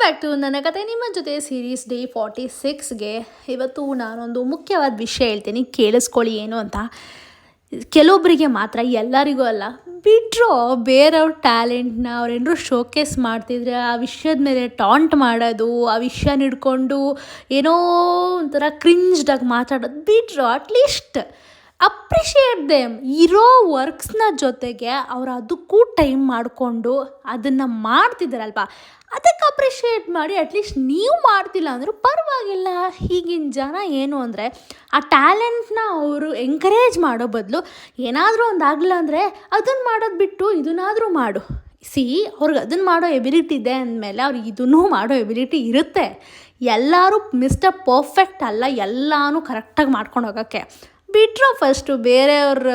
Back to ನನ್ನ ಕತೆ ನಿಮ್ಮ ಜೊತೆ ಸೀರೀಸ್ ಡೇ 46ಗೆ ಇವತ್ತು ನಾನೊಂದು ಮುಖ್ಯವಾದ ವಿಷಯ ಹೇಳ್ತೀನಿ, ಕೇಳಿಸ್ಕೊಳ್ಳಿ ಏನು ಅಂತ. ಕೆಲವೊಬ್ಬರಿಗೆ ಮಾತ್ರ, ಎಲ್ಲರಿಗೂ ಅಲ್ಲ. ಬಿಟ್ಟರು ಬೇರೆಯವ್ರ ಟ್ಯಾಲೆಂಟ್ನ ಅವ್ರೇನರು ಶೋಕೇಸ್ ಮಾಡ್ತಿದ್ರೆ ಆ ವಿಷಯದ ಮೇಲೆ ಟಾಂಟ್ ಮಾಡೋದು, ಆ ವಿಷಯನ ಹಿಡ್ಕೊಂಡು ಏನೋ ಒಂಥರ ಕ್ರಿಂಜ್ಡಾಗಿ ಮಾತಾಡೋದು ಬಿಟ್ಟರು. At least appreciate them. ಇರೋ ವರ್ಕ್ಸ್ನ ಜೊತೆಗೆ ಅವ್ರು ಅದಕ್ಕೂ ಟೈಮ್ ಮಾಡಿಕೊಂಡು ಅದನ್ನು ಮಾಡ್ತಿದ್ದಾರಲ್ವ, ಅದಕ್ಕೆ ಅಪ್ರಿಷಿಯೇಟ್ ಮಾಡಿ. ಅಟ್ಲೀಸ್ಟ್ ನೀವು ಮಾಡ್ತಿಲ್ಲ ಅಂದರೂ ಪರವಾಗಿಲ್ಲ. ಈಗಿನ ಜನ ಏನು ಅಂದರೆ ಆ ಟ್ಯಾಲೆಂಟ್ನ ಅವರು ಎಂಕರೇಜ್ ಮಾಡೋ ಬದಲು ಏನಾದರೂ ಒಂದು ಆಗಲಿಲ್ಲ ಅಂದರೆ ಅದನ್ನು ಮಾಡೋದು ಬಿಟ್ಟು ಇದನ್ನಾದರೂ ಮಾಡು. ಅವ್ರಿಗೆ ಅದನ್ನು ಮಾಡೋ ಎಬಿಲಿಟಿ ಇದೆ ಅಂದಮೇಲೆ ಅವ್ರಿಗೆ ಇದನ್ನೂ ಮಾಡೋ ಎಬಿಲಿಟಿ ಇರುತ್ತೆ. ಎಲ್ಲರೂ ಮಿಸ್ಟರ್ ಪರ್ಫೆಕ್ಟ್ ಅಲ್ಲ, ಎಲ್ಲನೂ ಕರೆಕ್ಟಾಗಿ ಮಾಡ್ಕೊಂಡು ಹೋಗೋಕ್ಕೆ. ಬಿಟ್ಟರು ಫಸ್ಟು ಬೇರೆಯವ್ರ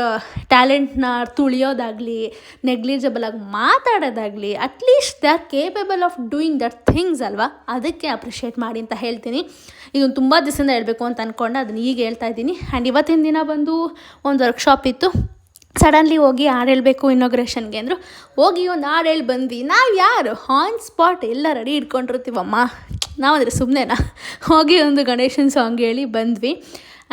ಟ್ಯಾಲೆಂಟ್ನ ತುಳಿಯೋದಾಗಲಿ, ನೆಗ್ಲಿಜಬಲಾಗಿ ಮಾತಾಡೋದಾಗಲಿ, at least they are capable of doing that things ಅಲ್ವಾ, ಅದಕ್ಕೆ ಅಪ್ರಿಷಿಯೇಟ್ ಮಾಡಿ ಅಂತ ಹೇಳ್ತೀನಿ. ಇದನ್ನು ತುಂಬ ದಿವಸದಿಂದ ಹೇಳಬೇಕು ಅಂತ ಅಂದ್ಕೊಂಡೆ, ಅದನ್ನು ಈಗ ಹೇಳ್ತಾ ಇದ್ದೀನಿ. ಆ್ಯಂಡ್ ಇವತ್ತಿನ ದಿನ ಬಂದು ಒಂದು ವರ್ಕ್ಶಾಪ್ ಇತ್ತು. ಸಡನ್ಲಿ ಹೋಗಿ ಹಾಡು ಹೇಳಬೇಕು ಇನಾಗ್ರೇಷನ್ಗೆ ಅಂದರು. ಹೋಗಿ ಒಂದು ಹಾಡು ಹೇಳಿ ಬಂದ್ವಿ. ನಾವು ಯಾರು ಆನ್ ಸ್ಪಾಟ್ ಎಲ್ಲ ರೆಡಿ ಇಟ್ಕೊಂಡಿರ್ತೀವಮ್ಮ, ನಾವಂದರೆ ಸುಮ್ಮನೆನಾ. ಹೋಗಿ ಒಂದು ಗಣೇಶನ ಸಾಂಗ್ ಹೇಳಿ ಬಂದ್ವಿ.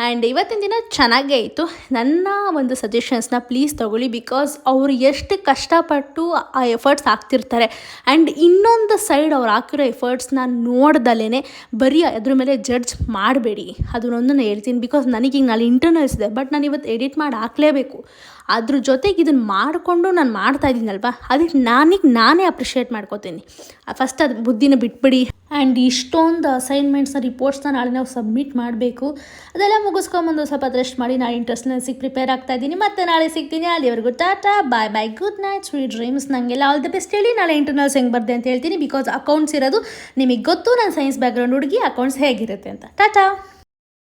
ಆ್ಯಂಡ್ ಇವತ್ತಿನ ದಿನ ಚೆನ್ನಾಗೇ ಇತ್ತು. ನನ್ನ ಒಂದು ಸಜೆಷನ್ಸ್ನ ಪ್ಲೀಸ್ ತೊಗೊಳ್ಳಿ, ಬಿಕಾಸ್ ಅವರು ಎಷ್ಟು ಕಷ್ಟಪಟ್ಟು ಆ ಎಫರ್ಟ್ಸ್ ಹಾಕ್ತಿರ್ತಾರೆ. ಆ್ಯಂಡ್ ಇನ್ನೊಂದು ಸೈಡ್ ಅವ್ರು ಹಾಕಿರೋ ಎಫರ್ಟ್ಸ್ನ ನೋಡ್ದಲೇ ಬರೀ ಅದ್ರ ಮೇಲೆ ಜಡ್ಜ್ ಮಾಡಬೇಡಿ. ಅದನ್ನೊಂದನ್ನು ಹೇಳ್ತೀನಿ, ಬಿಕಾಸ್ ನನಗೀಗ ನಾಳೆ ಇಂಟರ್ನಲ್ಸ್ ಇದೆ, ಬಟ್ ನಾನು ಇವತ್ತು ಎಡಿಟ್ ಮಾಡಿ ಹಾಕಲೇಬೇಕು. ಅದ್ರ ಜೊತೆಗೆ ಇದನ್ನು ಮಾಡಿಕೊಂಡು ನಾನು ಮಾಡ್ತಾಯಿದ್ದೀನಲ್ವ, ಅದಕ್ಕೆ ನಾನೇ ಅಪ್ರಿಷಿಯೇಟ್ ಮಾಡ್ಕೋತೀನಿ. ಫಸ್ಟ್ ಅದು ಬುದ್ಧಿನ ಬಿಟ್ಬಿಡಿ. ಆ್ಯಂಡ್ ಇಷ್ಟೊಂದು ಅಸೈನ್ಮೆಂಟ್ಸ್ನ ರಿಪೋರ್ಟ್ಸ್ನ ನಾಳೆ ನಾವು ಸಬ್ಮಿಟ್ ಮಾಡಬೇಕು. ಅದೆಲ್ಲ ಮುಗಿಸ್ಕೊಂಬಂದು ಸ್ವಲ್ಪ ರೆಸ್ಟ್ ಮಾಡಿ ನಾಳೆ ಇಂಟರ್ನಲ್ಸಿಗೆ ಪ್ರಿಪೇರ್ ಆಗ್ತಾಯಿದ್ದೀನಿ. ಮತ್ತೆ ನಾಳೆ ಸಿಗ್ತೀನಿ. ಅಲ್ಲಿವರೆಗೂ ಟಾಟಾ, ಬಾಯ್ ಬಾಯ್, ಗುಡ್ ನೈಟ್, ಸ್ವೀಟ್ ಡ್ರೀಮ್ಸ್. ನನಗೆಲ್ಲ ಆಲ್ ದ ಬೆಸ್ಟ್ ಹೇಳಿ. ನಾಳೆ ಇಂಟರ್ನಲ್ಸ್ ಹೆಂಗೆ ಬರ್ದೆ ಅಂತ ಹೇಳ್ತೀನಿ, ಬಿಕಾಸ್ ಅಕೌಂಟ್ಸ್ ಇರೋದು ನಿಮಗೆ ಗೊತ್ತು. ನಾನು ಸೈನ್ಸ್ ಬ್ಯಾಕ್ಗ್ರೌಂಡ್ ಹುಡುಗಿ, ಅಕೌಂಟ್ಸ್ ಹೇಗಿರುತ್ತೆ ಅಂತ. ಟಾಟಾ.